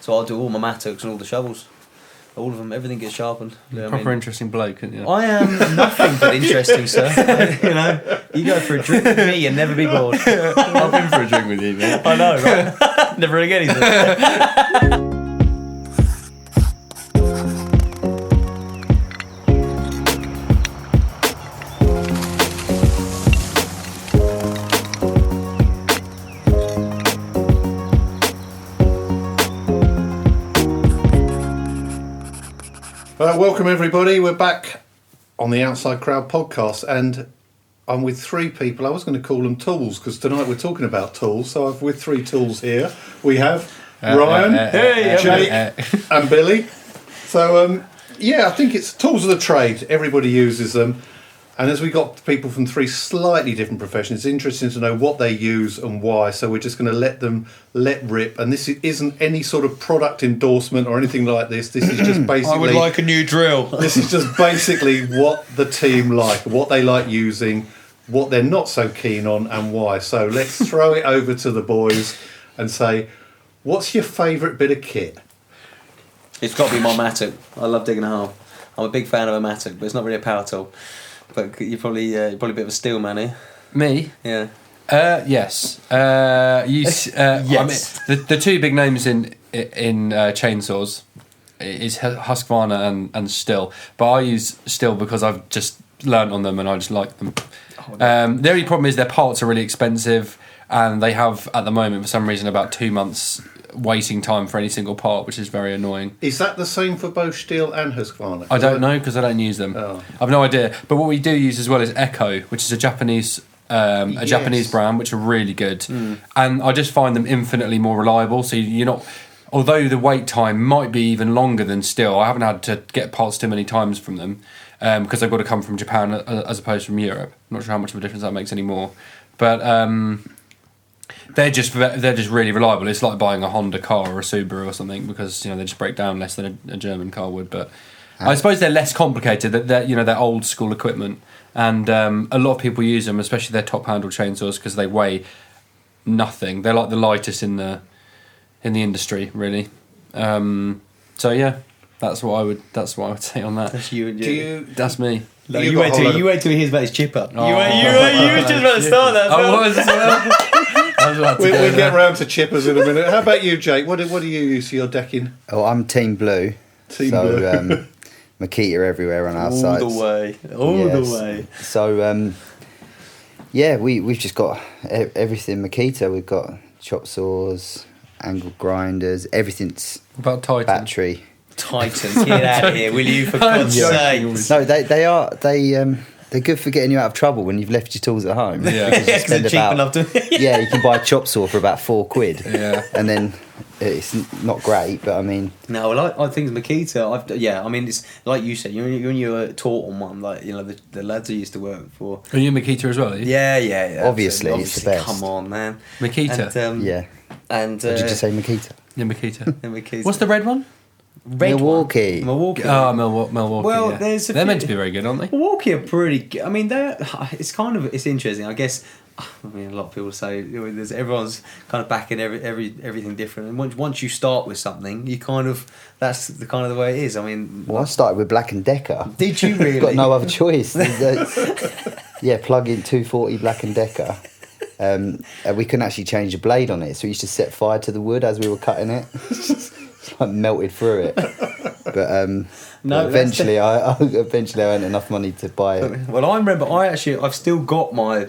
So I'll do all my mattocks and all the shovels. All of them, everything gets sharpened. Proper interesting bloke, isn't you? I am nothing but interesting, sir. You go for a drink with me and never be bored. I've been for a drink with you, mate. I know, right? Never again, either. Welcome everybody, we're back on the Outside Crowd podcast and I'm with three people. I was going to call them tools because tonight we're talking about tools, so I've with three tools here. We have Ryan, Jake and Billy. So I think it's tools of the trade, everybody uses them, and as we got people from three slightly different professions, it's interesting to know what they use and why, so we're just going to let them rip, and this isn't any sort of product endorsement or anything like this. This is just basically... I would like a new drill. This is just basically what the team like, what they like using, what they're not so keen on and why. So let's throw it over to the boys and say, what's your favourite bit of kit? It's got to be my mattock. I love digging a hole. I'm a big fan of a mattock, but it's not really a power tool. But you're probably a bit of a steel man here. Me? Yeah. Yes. Yes. Yes. I mean, the two big names in chainsaws is Husqvarna and Stihl. But I use Stihl because I've just learnt on them and I just like them. The only problem is their parts are really expensive and they have, at the moment, for some reason, about 2 months waiting time for any single part, which is very annoying. Is that the same for both Stihl and Husqvarna? I don't know because I don't use them. Oh. I've no idea. But what we do use as well is Echo, which is a Japanese Japanese brand, which are really good. And I just find them infinitely more reliable. So you're not, although the wait time might be even longer than Stihl, I haven't had to get parts too many times from them because they've got to come from Japan as opposed from Europe. I'm not sure how much of a difference that makes anymore. But they're just really reliable. It's like buying a Honda car or a Subaru or something because they just break down less than a German car would. But I suppose they're less complicated. They're old school equipment, and a lot of people use them, especially their top handle chainsaws, because they weigh nothing. They're like the lightest in the industry, really. So yeah, that's what I would say on that. That's you and you. That's me. No, you wait till he hears about his chipper. Oh. You were just about to start that. I was about to We'll get round to chippers in a minute. How about you, Jake? What do you use for your decking? Oh, I'm Team Blue. Team Blue. Makita everywhere on our sites. All the way. So, we've just got everything Makita. We've got chop saws, angle grinders, everything's about Titan. Battery. Titan, get out of here, will you, for God's sake? No, they're good for getting you out of trouble when you've left your tools at home. Yeah, because they're cheap enough to... Yeah, you can buy a chop saw for about £4. Yeah. And then it's not great, but I mean... No, well, I think Makita, it's like you said, when you were taught on one, like, the lads I used to work for... Are you Makita as well, are you? Yeah. Obviously, it's the best. Come on, man. Makita? And, yeah. And, did you just say Makita? Yeah, Makita. Makita. What's the red one? Milwaukee. Oh, Milwaukee. Well, yeah. They're meant to be very good, aren't they? Milwaukee are pretty good. I mean, it's interesting. I guess, a lot of people say everyone's kind of backing everything different. And once you start with something, you that's the kind of the way it is. I mean... Well, I started with Black & Decker. Did you really? Got no other choice. Yeah, plug in 240 Black & Decker. We couldn't actually change the blade on it, so we used to set fire to the wood as we were cutting it. I melted through it, but eventually I earned enough money to buy it. Well, I remember I've still got my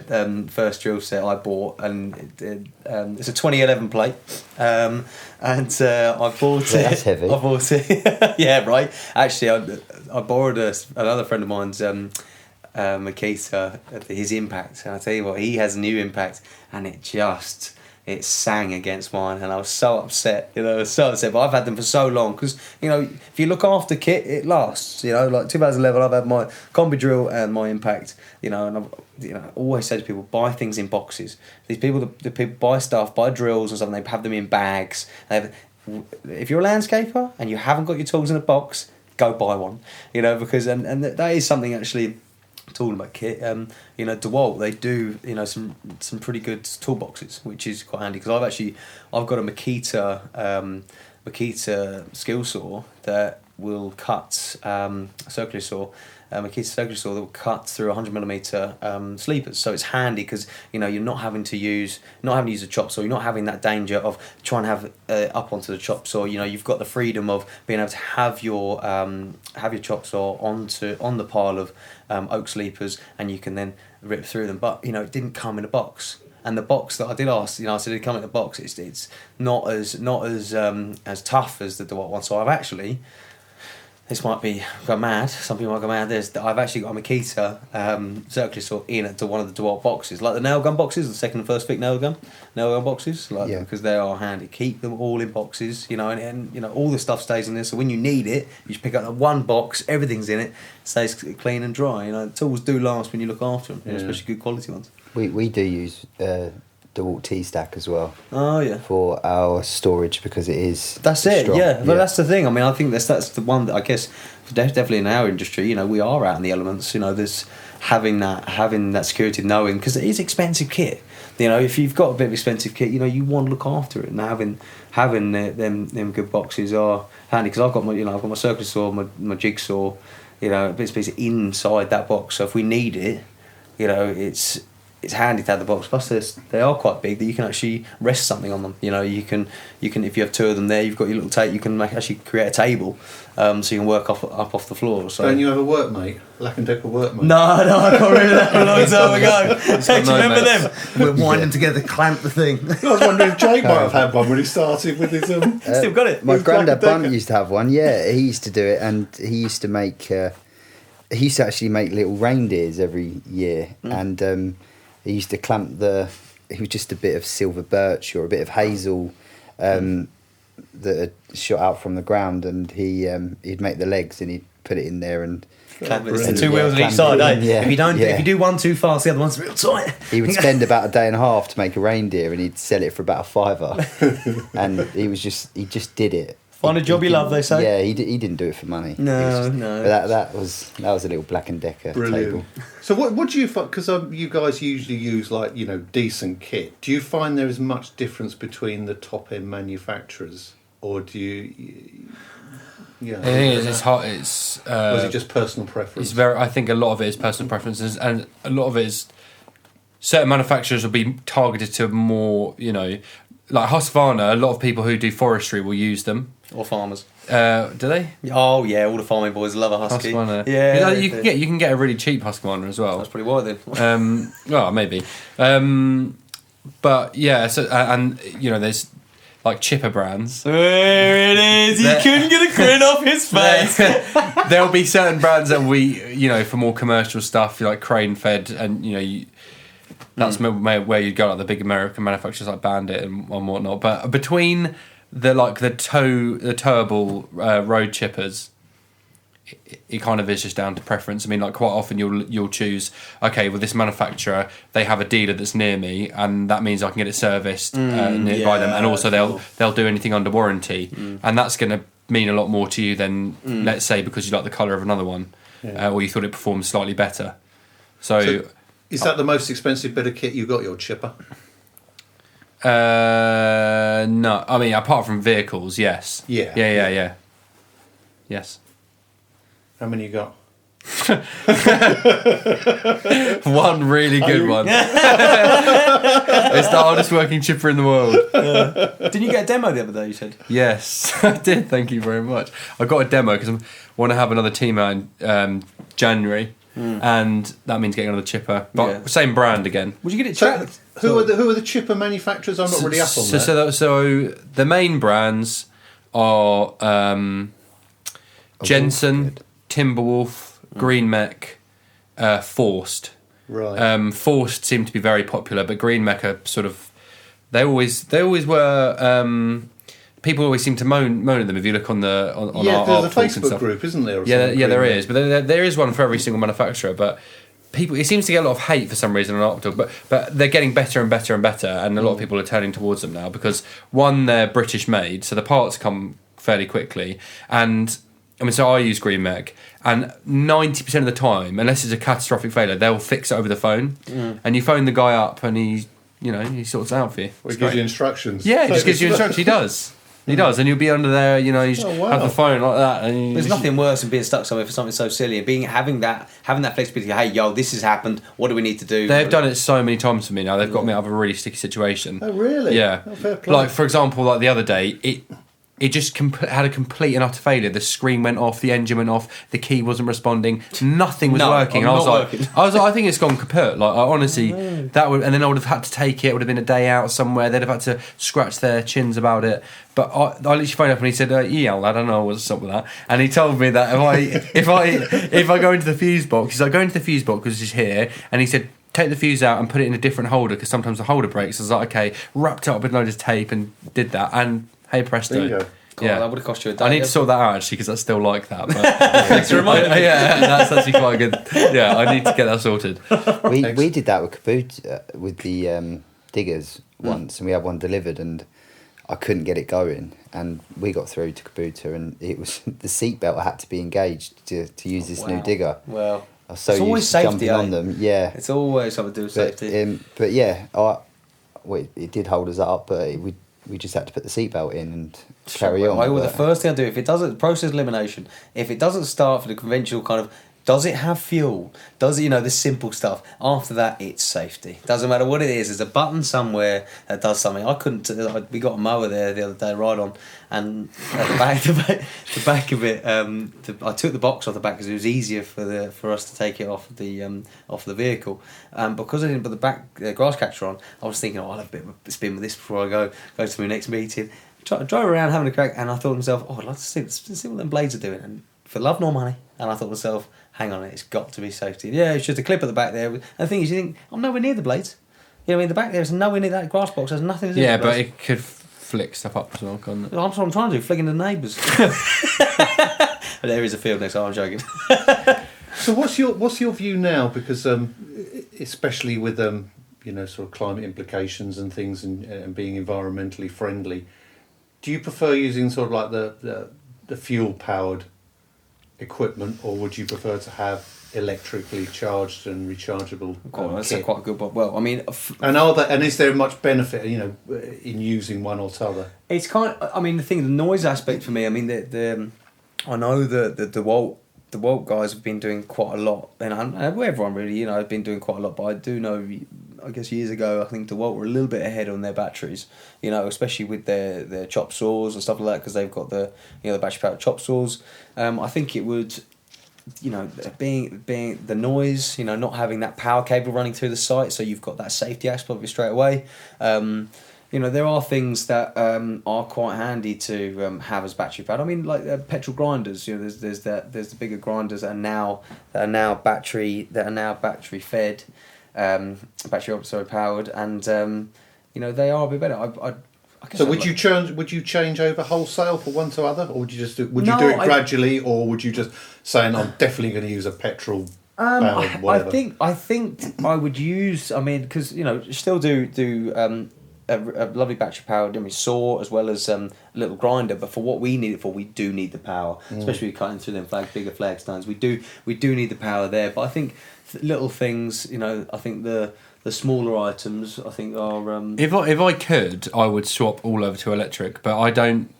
first drill set I bought, and it's a 2011 plate, and I bought it. That's heavy. I bought it. Yeah, right. Actually, I borrowed another friend of mine's Makita, his Impact, and I tell you what, he has a new Impact, and it sang against mine, and I was so upset. But I've had them for so long because if you look after kit, it lasts. Like 2011, I've had my combi drill and my Impact. And I've always say to people, buy things in boxes. These people, the people buy stuff, buy drills and something. They have them in bags. If you're a landscaper and you haven't got your tools in a box, go buy one. Because and that is something actually. Talking about kit, DeWalt, they do some pretty good toolboxes, which is quite handy because I've got a Makita Makita skill saw that will cut circular saw. Makita circular saw that will cut through 100mm sleepers, so it's handy because you're not having to use a chop saw. You're not having that danger of trying to have up onto the chop saw. You've got the freedom of being able to have your chop saw on the pile of oak sleepers, and you can then rip through them. But it didn't come in a box. And the box that I did ask, I said, did it come in a box? It's not as tough as the DeWalt one. So I've actually, this might be go mad. Some people might go mad. I've actually got a Makita circular saw into one of the DeWalt boxes, like the nail gun boxes, the second and first fit nail gun boxes, because they are handy. Keep them all in boxes, and all the stuff stays in there. So when you need it, you just pick up that one box, everything's in it, stays clean and dry. The tools do last when you look after them, especially good quality ones. We do use DeWalt T-Stack as well. Oh yeah. For our storage because it is. That's it. Strong. Yeah, but that's the thing. I mean, I think that's the one that I guess definitely in our industry, we are out in the elements. There's having that security, knowing, because it is expensive kit. If you've got a bit of expensive kit, you want to look after it, and having them good boxes are handy. Because I've got my circular saw, my jigsaw, bits inside that box. So if we need it, it's handy to have the box. Plus, they are quite big that you can actually rest something on them. You can if you have two of them there, you've got your little tape. You can actually create a table, so you can work up off the floor. So don't you have a workmate, Black and Decker workmate? No, I got rid of that a long time ago. Do you remember them? We're winding together, clamp the thing. I was wondering if Jake might have had one when he started with his. Still got it. My granddad Bunt used to have one. Yeah, he used to do it, and he used to make. He used to actually make little reindeers every year, and. He used to clamp it was just a bit of silver birch or a bit of hazel that had shot out from the ground, and he'd make the legs and he'd put it in there and clamp it. It's 2 wheels on each side, eh? Yeah, if you do one too fast, the other one's a bit tight. He would spend about a day and a half to make a reindeer, and he'd sell it for about $5, and he just did it. Find a job you love, they say. Yeah, he didn't do it for money. No. But that was a little Black and Decker table. So what do you find? Because you guys usually use decent kit. Do you find there is much difference between the top end manufacturers, or do you? Yeah, the thing is, it's hot. It's or is it just personal preference? I think a lot of it is personal preferences, and a lot of it is certain manufacturers will be targeted to more. Like Husqvarna, a lot of people who do forestry will use them. Or farmers. Do they? Oh yeah, all the farming boys love a Husky. Husqvarna. Yeah, you can get a really cheap Husqvarna as well. That's pretty why then. Well, maybe. But yeah, so and there's like chipper brands. There it is. He couldn't get a grin off his face. There'll be certain brands that for more commercial stuff, like crane fed, and that's where you go, like the big American manufacturers like Bandit and whatnot. But between the towable road chippers, it kind of is just down to preference. I mean, like quite often you'll choose, okay, well this manufacturer, they have a dealer that's near me, and that means I can get it serviced by them, and also they'll do anything under warranty, and that's going to mean a lot more to you than let's say because you like the colour of another one, or you thought it performed slightly better. So is that the most expensive bit of kit you got, your chipper? No, I mean apart from vehicles, yes. Yeah. Yes. How many you got? One really good one. It's the hardest working chipper in the world. Didn't you get a demo the other day, you said? Yes, I did. Thank you very much. I got a demo because I want to have another team out in January. And that means getting another chipper, but same brand again. Would you get it checked? Who are the chipper manufacturers? I'm not really up on that. So the main brands are Jensen, Timberwolf, Green Mech, Forced. Right. Forced seem to be very popular, but Green Mech are sort of they always were. People always seem to moan at them if you look on our there's a Facebook group, isn't there? There is, but there is one for every single manufacturer. But it seems to get a lot of hate for some reason on Optal, but they're getting better and better and better, and a lot of people are turning towards them now because one, they're British made, so the parts come fairly quickly, and I mean, so I use Green Mech, and 90% of the time, unless it's a catastrophic failure, they'll fix it over the phone, and you phone the guy up, and he sorts it out for you. Well, he gives you instructions. Yeah, he just gives you instructions. He does. He does, and you'll be under there, you know, you just Oh, wow. have the phone like that. And There's nothing worse than being stuck somewhere for something so silly and having that flexibility. Hey, yo, this has happened. What do we need to do? They've done it so many times for me now. They've got me out of a really sticky situation. Oh, really? Yeah. Oh, fair play. Like, for example, like the other day, it just had a complete and utter failure. The screen went off, the engine went off, the key wasn't responding, nothing was working. And I was like, I think it's gone kaput. Like, I honestly, that would, and then I would have had to take it. It would have been a day out somewhere. They'd have had to scratch their chins about it. But I literally phoned up and he said, "Yeah, lad, I don't know what's up with that." And he told me that if I go into the fuse box, he's like, "Go into the fuse box because it's here," and he said, take the fuse out and put it in a different holder because sometimes the holder breaks. I was like, okay, wrapped it up with loads of tape and did that, and hey presto. There you go. God, that would have cost you a day. I need to sort that out actually because I still like that. But Thanks for reminding me. Yeah, that's actually quite good. Yeah, I need to get that sorted. We did that with Kaboot with the diggers once, and we had one delivered, and I couldn't get it going, and we got through to Kaboota, and it was the seatbelt had to be engaged to use this new digger. Well, I was so it's always used to safety, jumping on them. Yeah, it's always something to do with safety. But yeah, it did hold us up, but we just had to put the seatbelt in and carry on. The first thing I do, if it doesn't, process elimination, if it doesn't start for the conventional kind of, does it have fuel? Does it, the simple stuff? After that, it's safety. Doesn't matter what it is. There's a button somewhere that does something. We got a mower there the other day, right on, and at the back of it, I took the box off the back because it was easier for us to take it off the vehicle. Because I didn't put the back grass catcher on, I was thinking, I'll have a bit of a spin with this before I go to my next meeting. Drive around having a crack, and I thought to myself, I'd like to see what them blades are doing, and for love nor money. And I thought to myself, hang on, it's got to be safety. Yeah, it's just a clip at the back there. And the thing is, you think, I'm nowhere near the blades. The back there is nowhere near that grass box. There's nothing to do with but it could flick stuff up as well, can't it? That's what I'm trying to do, flicking the neighbours. There is a field next time, I'm joking. So what's your view now? Because especially with sort of climate implications and things and being environmentally friendly, do you prefer using sort of like the fuel powered equipment, or would you prefer to have electrically charged and rechargeable? That's quite a good one. Well, I mean, and is there much benefit in using one or t'other? It's the noise aspect for me. I mean, I know that the DeWalt guys have been doing quite a lot, and everyone really, has been doing quite a lot. But I do know, I guess years ago, I think DeWalt were a little bit ahead on their batteries, especially with their chop saws and stuff like that, because they've got the battery powered chop saws. I think it would, being the noise, not having that power cable running through the site, so you've got that safety aspect of it straight away. There are things that are quite handy to have as battery powered. I mean, like petrol grinders. There's the bigger grinders that are now battery fed, battery powered, and they are a bit better. So would you change over wholesale from one to other, or would you just do it gradually, or would you just saying I'm definitely going to use a petrol? I think I would use. I mean, because still do a lovely battery powered saw as well as a little grinder, but for what we need it for, we do need the power, especially cutting through them bigger flagstones. We do need the power there, but I think little things. I think the smaller items, I think, are. If I could, I would swap all over to electric, but I don't.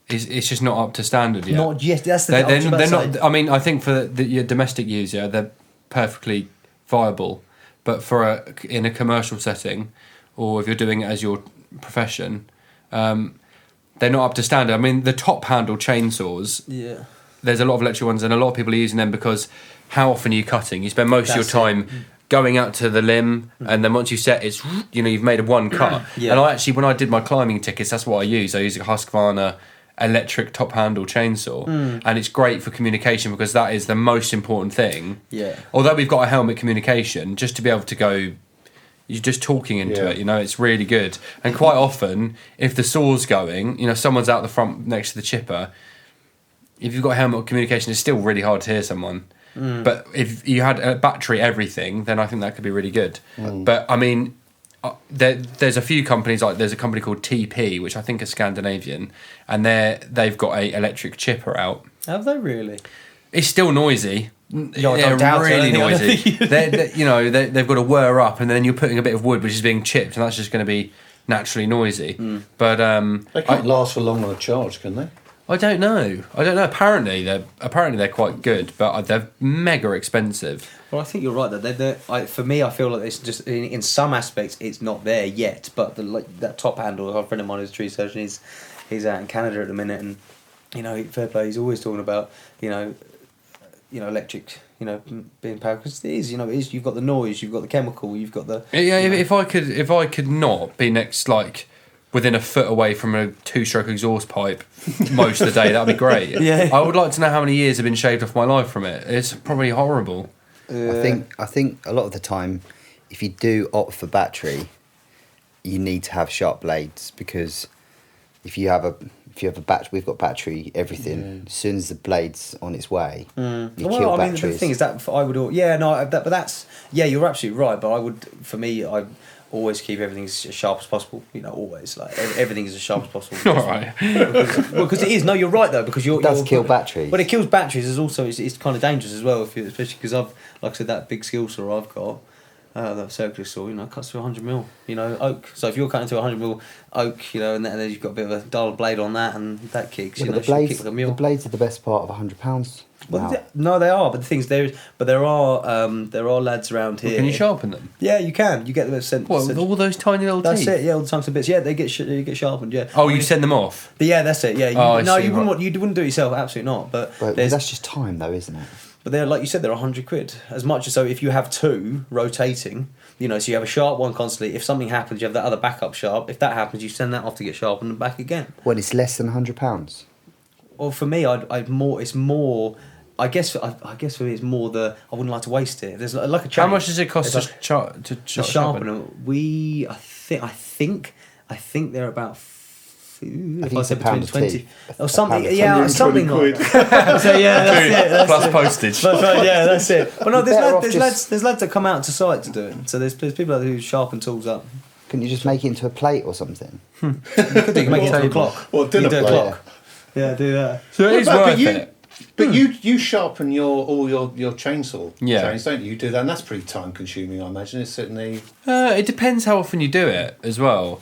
It's just not up to standard yet. Not yet. That's the thing. They're not. I mean, I think for your domestic user, they're perfectly viable, but in a commercial setting, or if you're doing it as your profession, they're not up to standard. I mean, the top handle chainsaws. Yeah. There's a lot of electric ones, and a lot of people are using them because how often are you cutting? You spend most of your time going out to the limb, and then once you set, it's you've made one cut. Yeah. And when I did my climbing tickets, that's what I use. I use a Husqvarna electric top handle chainsaw, and it's great for communication because that is the most important thing. Yeah. Although we've got a helmet communication, just to be able to go. You're just talking into it, it's really good. And quite often, if the saw's going, someone's out the front next to the chipper, if you've got helmet communication, it's still really hard to hear someone. But if you had a battery everything, then I think that could be really good. But I mean, there's a few companies, like there's a company called TP, which I think is Scandinavian, and they've got a electric chipper out. Have they really? It's still noisy. They're really noisy. They've got to whir up, and then you're putting a bit of wood which is being chipped, and that's just going to be naturally noisy. But They can't last for long on a charge, can they? I don't know. Apparently they're quite good, but they're mega expensive. Well, I think you're right that for me, I feel like it's just in some aspects it's not there yet. But that top handle, a friend of mine who's a tree surgeon, he's out in Canada at the minute, and fair play. He's always talking about electric, being powered, because it is. You've got the noise, you've got the chemical, you've got the. Yeah, if I could not be next within a foot away from a 2-stroke exhaust pipe most of the day, that'd be great. Yeah. I would like to know how many years have been shaved off my life from it. It's probably horrible. I think a lot of the time, if you do opt for battery, you need to have sharp blades, because if you have a battery, we've got battery everything. As soon as the blade's on its way, you kill batteries. The thing is that I would, but that's you're absolutely right. But I always keep everything as sharp as possible. Always everything is as sharp as possible. All right. Because it is. No, you're right though. Because it does kill batteries. But it kills batteries. It's kind of dangerous as well. Especially because like I said, that big skill saw I've got. That circular saw, cuts through 100 mil, oak. So if you're cutting through 100 mil oak, and then you've got a bit of a dull blade on that, and that kicks, the blades. The blades are the best part of £100. Well, no, they are. But the thing is, there are lads around here. Well, can you sharpen them? Yeah, you can. You get them sent. What, with all those tiny little teeth? That's it. Yeah, all the tungsten bits. Yeah, they get sharpened. Yeah. Oh, you send them off? But yeah, that's it. Yeah. You wouldn't do it yourself. Absolutely not. But that's just time, though, isn't it? But they're, like you said, they're £100. As much as so, if you have two rotating, so you have a sharp one constantly. If something happens, you have that other backup sharp. If that happens, you send that off to get sharpened and back again. When it's less than £100. Well, for me, it's more. I guess for me, it's more I wouldn't like to waste it. There's like a change. How much does it cost to sharpen them? I think they're about. If I said between 20 or something, something like. So that's plus it. postage. That's right, that's it. But no, there's lads that come out to site to do it. So there's people who sharpen tools up. Can you just make it into a plate or something? You could make it into a clock. Or dinner plate. Clock. Yeah, do that. So it is worth it. But you sharpen all your chainsaw chains, don't you? You do that, and that's pretty time consuming, I imagine. It's certainly. It depends how often you do it as well.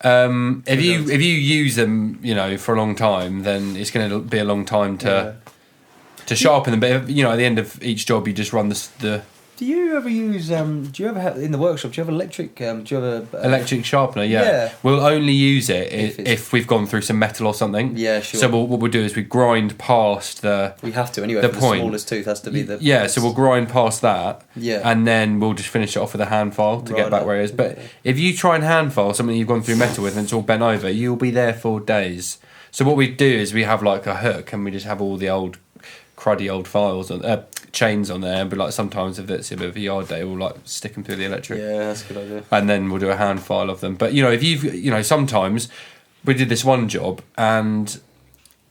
If you use them, for a long time, then it's going to be a long time to sharpen them. But at the end of each job, you just run the. Do you ever use? Do you ever have in the workshop? Do you have electric? Do you have electric sharpener? Yeah. We'll only use it if we've gone through some metal or something. Yeah, sure. So what we'll do is we grind past the. We have to anyway. The the point. Smallest tooth has to be the. Yeah, so we'll grind past that. Yeah. And then we'll just finish it off with a hand file to get back where it is. But if you try and hand file something you've gone through metal with and it's all bent over, you'll be there for days. So what we do is we have like a hook and we just have all the cruddy old files on chains on there, but sometimes if it's a bit of a yard day, we'll stick them through the electric. Yeah, that's a good idea. And then we'll do a hand file of them. But if you've sometimes we did this one job and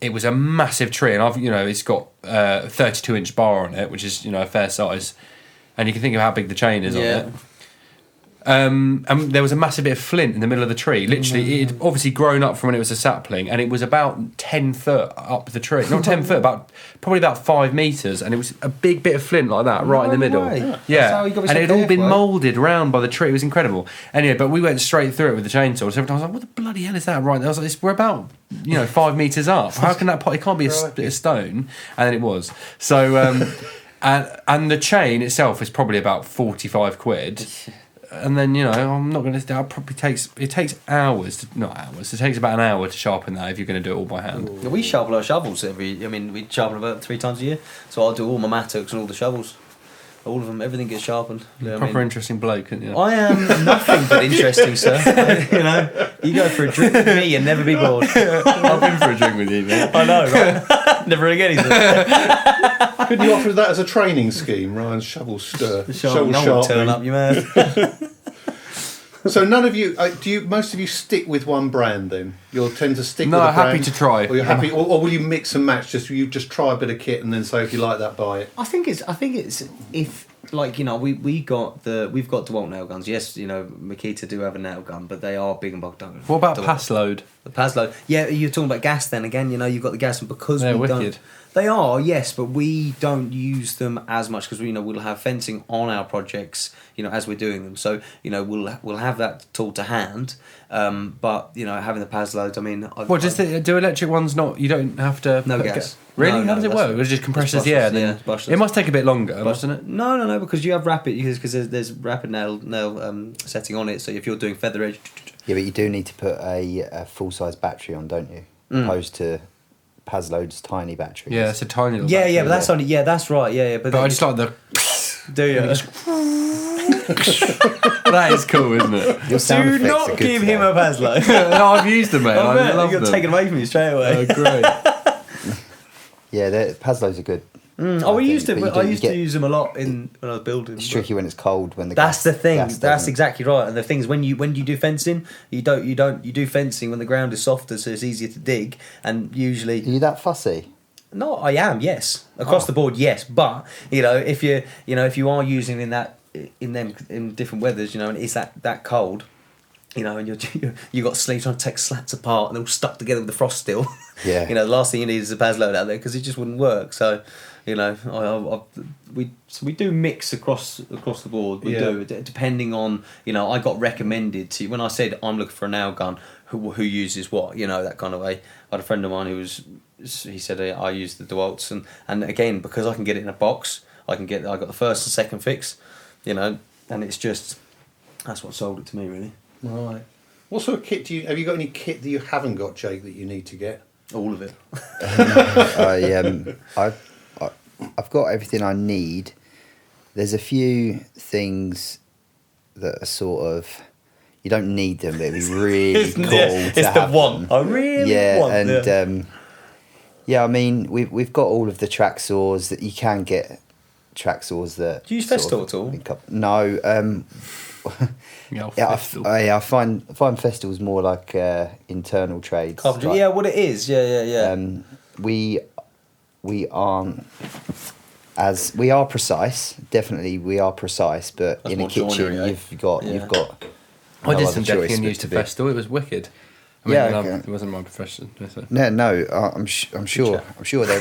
it was a massive tree, and it's got a 32-inch bar on it, which is a fair size, and you can think of how big the chain is on it. And there was a massive bit of flint in the middle of the tree. Literally, it had obviously grown up from when it was a sapling, and it was about 10 foot up the tree. Not 10 foot, probably about 5 metres, and it was a big bit of flint like that, right in the middle. Yeah, and it had all been moulded round by the tree. It was incredible. Anyway, but we went straight through it with the chainsaw. So every time I was like, "What the bloody hell is that?" Right, I was like, "We're about 5 metres up. How can that? It can't be a bit of stone." And then it was. So, and the chain itself is probably about £45. And then I'm not going to. That probably takes hours. Not hours. It takes about an hour to sharpen that if you're going to do it all by hand. Yeah, we sharpen our shovels we sharpen about 3 times a year. So I'll do all my mattocks and all the shovels, all of them. Everything gets sharpened. Proper interesting bloke, isn't you? I am nothing but interesting, sir. You go for a drink with me and never be bored. I've been for a drink with you, mate. I know, right? Never again. Couldn't you offer that as a training scheme, Ryan's shovel stir? Shovel turn up, you mad? So none of you, most of you stick with one brand then? You'll tend to stick with a brand? No, happy to try. Or you're happy, or will you mix and match? You just try a bit of kit and then say if you like that, buy it. I think it's if we've got DeWalt nail guns. Yes, Makita do have a nail gun, but they are big and bulky. What about pass load? The pass load. Yeah, you're talking about gas then again. You've got the gas, and because they're we wicked. don't. They are, yes, but we don't use them as much because we'll have fencing on our projects, as we're doing them. So we'll have that tool to hand, But having the PAS loads, I mean, do electric ones not? You don't have to. No gas. Really? No, How does it work? It just compresses the air. Then brushless. it must take a bit longer, mustn't it? No, because you have rapid because there's rapid nail setting on it. So if you're doing feather edge, Yeah, but you do need to put a full size battery on, don't you? Opposed to Pazload's tiny batteries. Yeah, it's a tiny little. yeah, battery. but that's only that's right. Yeah. But I just like the. Do you? That is cool, isn't it? Your sound Do effects are not good give today. him a Pazlo. No, I've used them, mate. I love You're them. taken away from you straight away. Oh, great. Yeah, Pazlo's are good. We used to. But you I don't- used you to get- use them a lot when I was building. It's tricky when it's cold. When the That's gas, the thing. gas That's doesn't- exactly right. And the thing is, when you do fencing, you do fencing when the ground is softer, so it's easier to dig. And Are usually, you that fussy? no, I am. Yes, across the board, yes. But if you are using in different weathers, and it's that cold. And you got sleeves trying to take slats apart and they're all stuck together with the frost still. Yeah. The last thing you need is a PAS load out there because it just wouldn't work. So, we do mix across the board. We do depending on I got recommended to when I said I'm looking for a nail gun. Who uses what? That kind of way. I had a friend of mine he said I use the DeWalt's and again because I can get it in a box. I got the first and second fix. And it's just that's what sold it to me really. Right. What sort of kit have you got any kit that you haven't got, Jake, that you need to get? All of it. I've got everything I need. There's a few things that are sort of you don't need them, but it'd be really cool to it's have the one. them. I really want. I mean we've got all of the track saws that you can get. Track saws that. Do you use sort Festool of at all? No. Festool. I find Festool's more like internal trades. Carpentry. Like, Yeah, what it is. Yeah. we aren't as we are precise. Definitely, we are precise. But That's in a more kitchen, joinery, eh? you've got. I no did other some choice decking and but used to to be- Festool. It was wicked. It wasn't my profession. So. No. I'm sure. I'm sure they.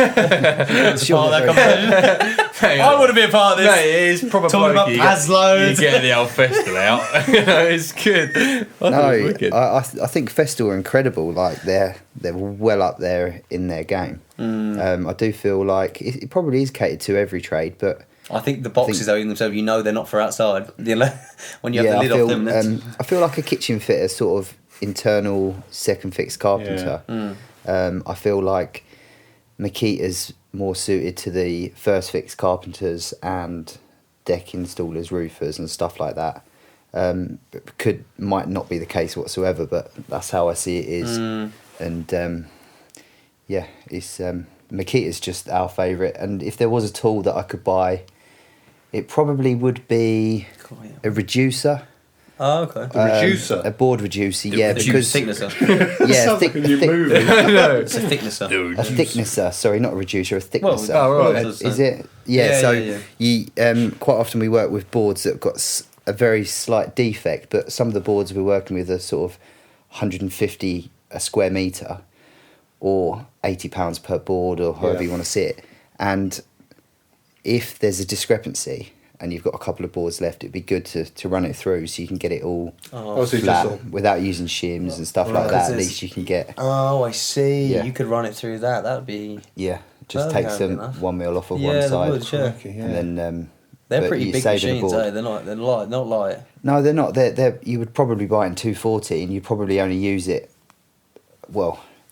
I want to be a part of this. Mate, it is proper Talking about blokey. PAS loads. You get the old Festool out. It's good. I thought it was wicked. I think Festool are incredible. Like they're well up there in their game. I do feel like it probably is catered to every trade, but I think the boxes are in themselves. They're not for outside. When you have the lid I feel, off them. That's... I feel like a kitchen fitter, sort of internal second fix carpenter. I feel like Makita's more suited to the first fix carpenters and deck installers, roofers, and stuff like that. Might not be the case whatsoever, but that's how I see it is. And it's Makita's just our favourite. And if there was a tool that I could buy, it probably would be a reducer. Oh, okay. Reducer? A board reducer, because thicknesser. Sounds like a new movie. It's a thicknesser. a thicknesser. Sorry, not a reducer, a thicknesser. right. Is it? Yeah. You quite often we work with boards that have got a very slight defect, but some of the boards we're working with are sort of 150 a square metre, or £80 per board, or however you want to see it. And if there's a discrepancy and you've got a couple of boards left, it'd be good to run it through so you can get it all So you just flat sort of- without using shims and stuff like that. At least you can get Oh, I see. Yeah. You could run it through that. That would be. just That'd take be some enough. 1 mil off of Yeah, one they side, would, yeah. Okay, and then They're but pretty you big save the machines, board. eh? They're not light. No, they're not. They're you would probably buy it in 240, and you'd probably only use it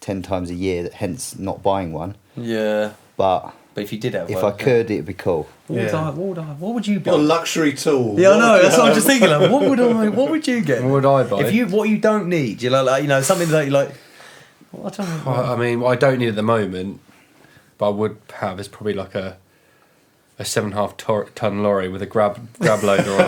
10 times a year. Hence, not buying one. Yeah. But If you did have if one, I could, it'd be cool. What would you buy? What a luxury tool. Yeah, I know. That's what I'm just thinking. Like, what would you get? What would I buy? What you don't need, something that you like. Well, I don't know. I mean, what I don't need at the moment, but I would have is probably like a 7.5 ton lorry with a grab loader on it.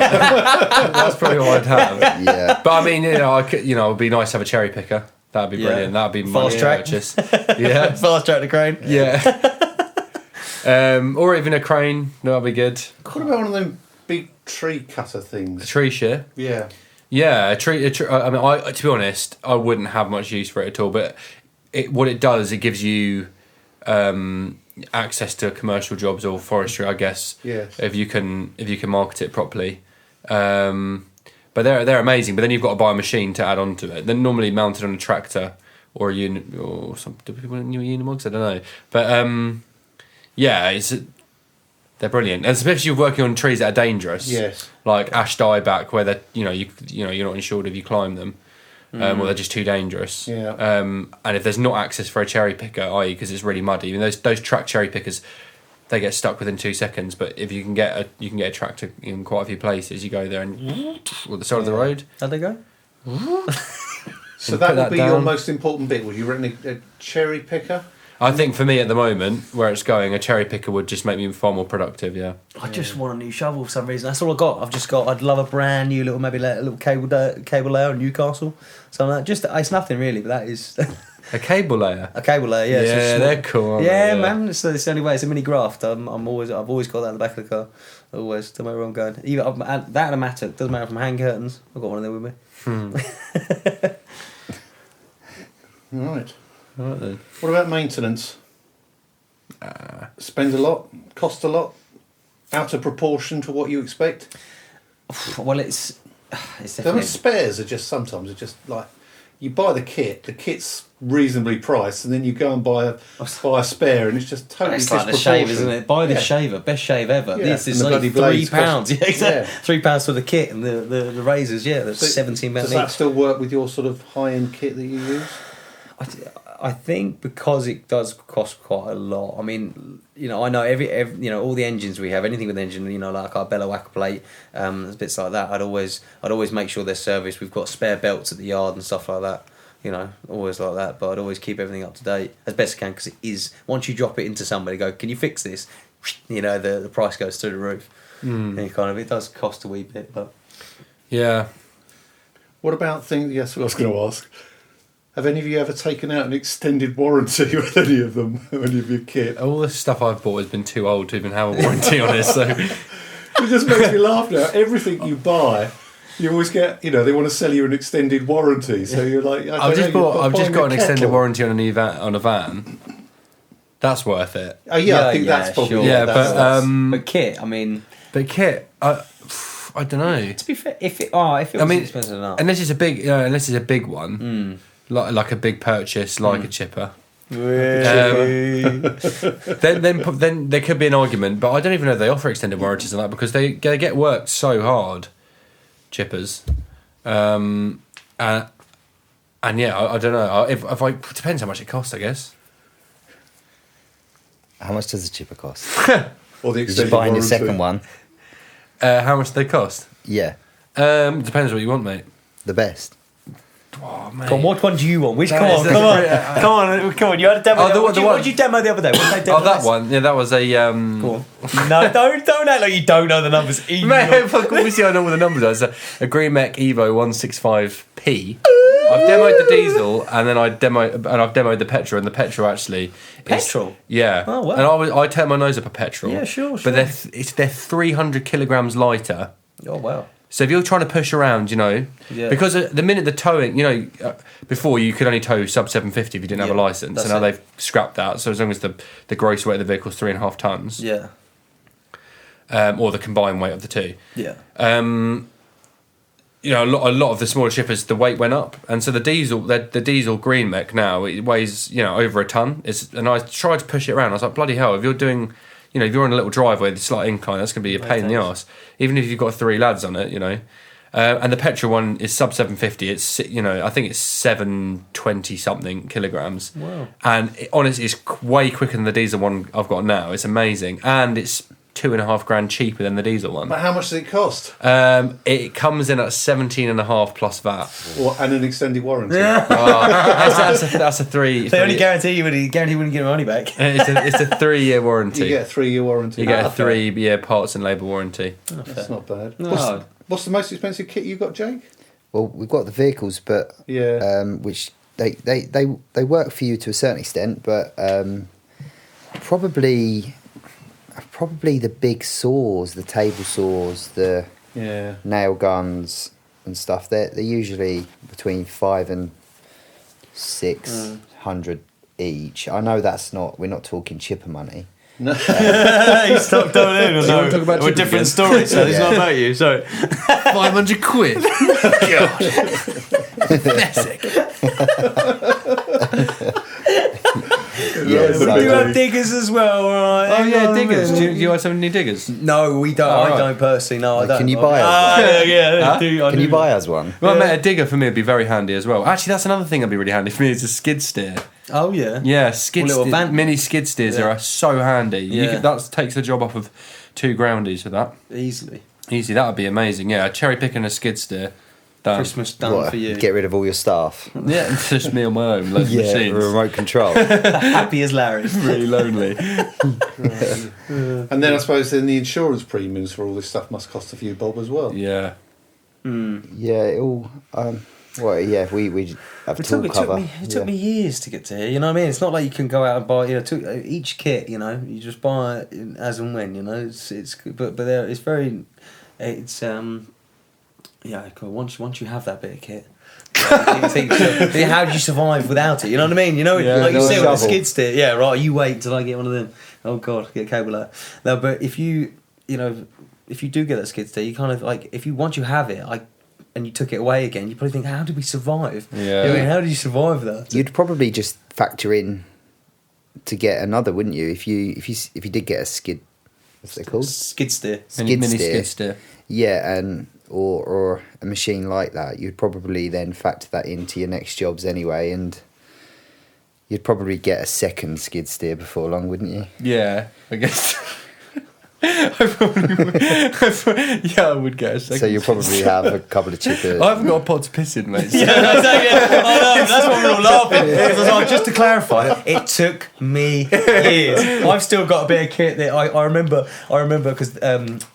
That's probably what I'd have. Yeah. But I mean, it'd be nice to have a cherry picker. That'd be brilliant. That'd be my Fast track. purchase. Yeah. Fast track the crane. Yeah. Or even a crane. That'd be good. What about one of them big tree cutter A things? tree shear. Yeah. Yeah, a tree. I mean, to be honest, I wouldn't have much use for it at all. But what it does, it gives you access to commercial jobs or forestry, I guess. Yes. If you can market it properly. But they're amazing. But then you've got to buy a machine to add on to it. They're normally mounted on a tractor or a unit or some. Do people know Unimogs? I don't know. But they're brilliant, and especially if you're working on trees that are dangerous. Yes. Like ash dieback, where they're you're not insured if you climb them. Or they're just too dangerous. Yeah. And if there's not access for a cherry picker, i.e. because it's really muddy, I mean those track cherry pickers, they get stuck within 2 seconds. But if you can get a tractor in quite a few places, you go there and or the side of the road. How'd they go? So that would be your down. most important bit. Would you reckon a cherry picker? I think for me at the moment, where it's going, a cherry picker would just make me far more productive. Yeah. I just want a new shovel for some reason. That's all I got. I'd love a brand new little, maybe like a little cable layer in Newcastle. Something like that. Just it's nothing really, but that is A cable layer. a cable layer. Yeah, it's just Yeah, small. they're cool. Aren't Yeah, they? man. It's the only way. It's a mini graft. I've always got that in the back of the car. Always. Don't matter where I'm going. Even that and a mattock. Doesn't matter if I'm hanging curtains. I've got one of them with me. Right. Right then. What about maintenance? Spend a lot, cost a lot, out of proportion to what you expect. Well, it's The definitely. spares are just sometimes like you buy the kit. The kit's reasonably priced, and then you go and buy a spare, and it's just totally It's like the disproportionate. shave, isn't it? Buy this Yeah. shaver, best shave ever. Yeah, This and is the like bloody blades £3. Yeah, exactly. yeah. £3 for the kit and the razors. Yeah, that's So £17 Does each. that still work with your sort of high-end kit that you use? I think because it does cost quite a lot. I mean, I know every all the engines we have, anything with engine, like our bellow whacker plate, bits like that. I'd always make sure they're serviced. We've got spare belts at the yard and stuff like that. Always like that. But I'd always keep everything up to date as best I can, because it is, once you drop it into somebody, go, can you fix this? The price goes through the roof. And it does cost a wee bit, but Yeah. What about things? Yes, I was going to ask. Have any of you ever taken out an extended warranty with any of them, any of your kit? All the stuff I've bought has been too old to even have a warranty on it. So It just makes me laugh now. Everything you buy, you always get, they want to sell you an extended warranty. So you're like, I've just got an extended kettle. warranty on a van. That's worth it. Oh yeah, I think Yeah, that's probably sure. Yeah, that's- but kit, I mean, But kit, I don't know. to be fair, if it was expensive enough, Unless it's a big one, like a big purchase, like a chipper. Then there could be an argument, but I don't even know if they offer extended warranties on that, because they get worked so hard, chippers, and yeah, I don't know. If it depends how much it costs, I guess. How much does a chipper cost? or the You're extended just buying your warranty. second one. How much do they cost? Yeah, Depends what you want, mate. the best. Oh, mate. Come on, what one do you want? That is- Come on! You had a demo. Oh, what did you demo the other day? What did they demo? Oh, that one. Yeah, that was a. Go on. No, don't act like you don't know the numbers. Mate, fuck, obviously I know what the numbers are. It's a Green Mech Evo 165P. I've demoed the diesel, and then I've demoed the petrol, and the petrol actually Petrol? Yeah. Oh, wow. And I turn my nose up at petrol. Yeah, sure. But they're 300 kilograms lighter. Oh wow. So if you're trying to push around, Yeah. because the minute the towing, before you could only tow sub 750 if you didn't have a Yeah, license, that's and now it. they've scrapped that. So as long as the gross weight of the vehicle is 3.5 tons, Yeah. or the combined weight of the two, Yeah. a lot of the smaller shippers, the weight went up, and so the diesel Green Mech now, it weighs over a ton. And I tried to push it around. I was like, bloody hell! If you're doing, if you're on a little driveway with a slight incline, that's going to be a pain in the arse. Even if you've got 3 lads on it, and the petrol one is sub 750. It's I think it's 720 something kilograms. Wow. And honestly, it's way quicker than the diesel one I've got now. It's amazing, and it's $2,500 cheaper than the diesel one. But how much does it cost? It comes in at 17.5 plus VAT. And an extended warranty. That's a 3. They only guarantee you wouldn't get your money back. It's a 3-year warranty. You get a 3-year warranty. You get a okay. 3-year parts and labour warranty. That's not bad. No. What's the most expensive kit you got, Jake? Well, we've got the vehicles, but Yeah. which they work for you to a certain extent, but probably the big saws, the table saws, the Yeah. nail guns and stuff. They're usually between 500 and 600 each. I know we're not talking chipper money, He stopped going in. You wanna talk about We're chicken different again? stories, so it's not about you. Sorry. 500 quid. God. Pathetic. Yeah, We so- do have diggers as well, right? Oh yeah, diggers. Do you guys have any diggers? No, we don't. Oh, I right. don't personally. No, I don't. Can you buy us Ah, one? yeah. Huh? I do, I Can do. you buy us one? Well, mate, a digger for me would be very handy as well. Actually, that's another thing that'd be really handy for me is a skid steer. Oh yeah. Yeah, skid Little steer, van- mini skid steers Yeah. are so handy. Yeah. That takes the job off of 2 groundies with that. Easily. Easy, that would be amazing. Yeah, cherry picking a skid steer. Done. Christmas done What, for you. get rid of all your staff? Yeah, it's just me on my own. Loads of Yeah, machines. remote control. Happy as Larry. Really lonely. And then I suppose then the insurance premiums for all this stuff must cost a few bob as well. Yeah. Yeah, it all. Well, yeah, we have It tool took, cover. it took me years to get to here. You know what I mean? It's not like you can go out and buy. Each kit. You just buy it as and when. But there, it's very, it's yeah. Once you have that bit of kit. How do you survive without it? You know what I mean? Yeah, like you no say with a shovel. skid steer. Yeah, right. You wait till I get one of them. Oh God, get a cable out. No, but if you do get that skid steer, you kind of like once you have it, and you took it away again, you probably think, how did we survive? Yeah. You know, how did you survive that? You'd probably just factor in to get another, wouldn't you? If you did get a skid, what's it called? Skid steer. Mini skid steer. Yeah, and or a machine like that, you'd probably then factor that into your next jobs anyway, and you'd probably get a second skid steer before long, wouldn't you? Yeah, I guess. I probably would. Yeah, I would get a second. So you'll probably have a couple of chippers. I haven't got a pot to piss in, mate. So. Yeah, exactly. I know, that's why we're all laughing. Because just to clarify, it took me years. I've still got a bit of kit that I remember because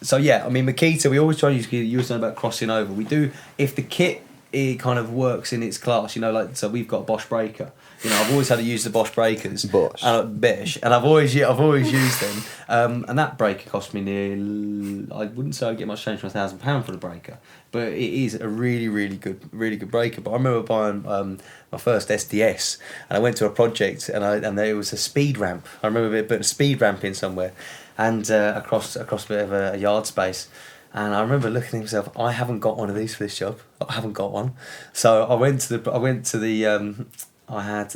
so yeah, I mean Makita, we always try to use. You were saying about crossing over. We do if the kit it kind of works in its class. Like so we've got a Bosch breaker. I've always had to use the Bosch breakers. Bosch. Bish, and I've always used them. And that breaker cost me I wouldn't say I'd get much change for £1,000 for the breaker, but it is a really good breaker. But I remember buying my first SDS, and I went to a project, and there was a speed ramp. I remember putting a speed ramp in somewhere, and across a bit of a yard space. And I remember looking at myself, I haven't got one of these for this job. I haven't got one. So I went to the I had,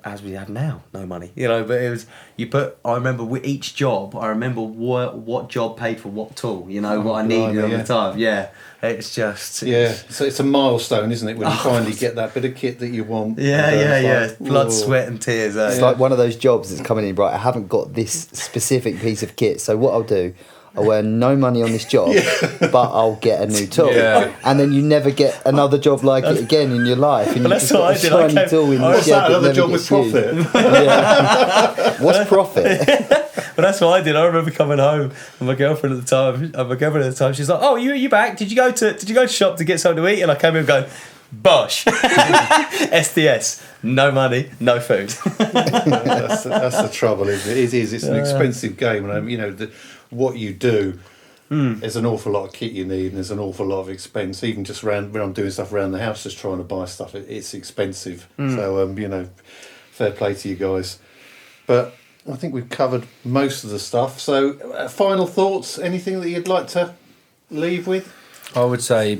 as we have now, no money. But it was I remember with each job. I remember what job paid for what tool. What I needed at the time. Yeah, it's just So it's a milestone, isn't it, when you finally get that bit of kit that you want? Yeah. Blood, whoa. sweat, and tears. It's like one of those jobs that's coming in, right, I haven't got this specific piece of kit, so what I'll do, I'll earn no money on this job, but I'll get a new tool. Yeah. And then you never get another job like it again in your life. And you that's just got what a I did. shiny tool in the What's shed that? that Another never job with gets used. profit? Yeah. What's profit? But that's what I did. I remember coming home and my girlfriend at the time. She's like, "Oh, you back? Did you go to shop to get something to eat?" And I came in going, "Bosh, SDS, no money, no food." That's the trouble, isn't it? It is. It's an expensive game, and what you do. There's an awful lot of kit you need, and there's an awful lot of expense. Even just when I'm doing stuff around the house, just trying to buy stuff, it's expensive. So fair play to you guys. But I think we've covered most of the stuff. So final thoughts? Anything that you'd like to leave with? I would say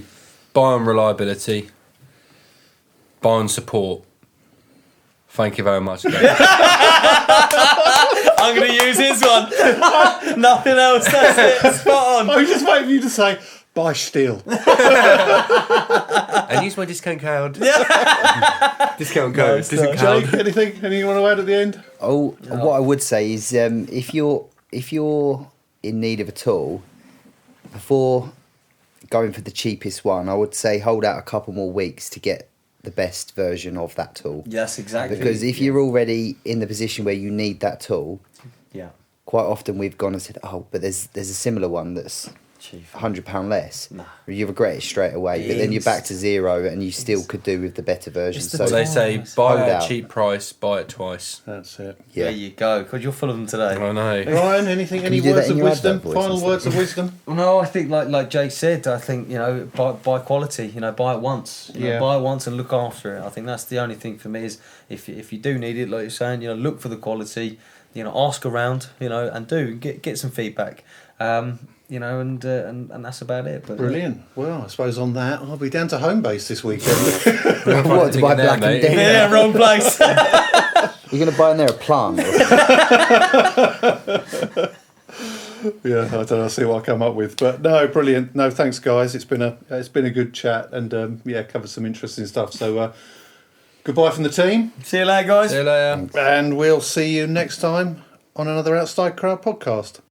buy on reliability, buy on support. Thank you very much, guys. I'm going to use his one. Nothing else. That's it. Spot on. I was just waiting for you to say, buy steel. And use my discount code. Discount code. Nice, Discount Jake, code. anything you want to add at the end? What I would say is if you're in need of a tool, before going for the cheapest one, I would say hold out a couple more weeks to get the best version of that tool. Yes, exactly. Because if you're already in the position where you need that tool, yeah, quite often we've gone and said, "Oh, but there's a similar one that's cheap. £100 less." Nah. You regret it straight away, but then you're back to zero, and you still could do with the better version. It's the So Well, they say Hold buy at out. a cheap price, buy it twice. That's it. yeah, There you go. God, you're full of them today. I know. Ryan, anything? Can Any you do words that of in your wisdom? advert voice Final instead? words of wisdom? No, I think like Jake said, I think buy quality. Buy it once. Yeah. Buy it once and look after it. I think that's the only thing for me is if you do need it, like you're saying, look for the quality. ask around, and do get some feedback. And that's about it. But Brilliant. Well, I suppose on that, I'll be down to home base this weekend. What, to buy Black and Decker? yeah, wrong place. You're going to buy in there a plant? Yeah, I don't know. I'll see what I come up with. But no, brilliant. No, thanks, guys. It's been a good chat, and covered some interesting stuff. So goodbye from the team. See you later, guys. See you later. And we'll see you next time on another Outside Crowd podcast.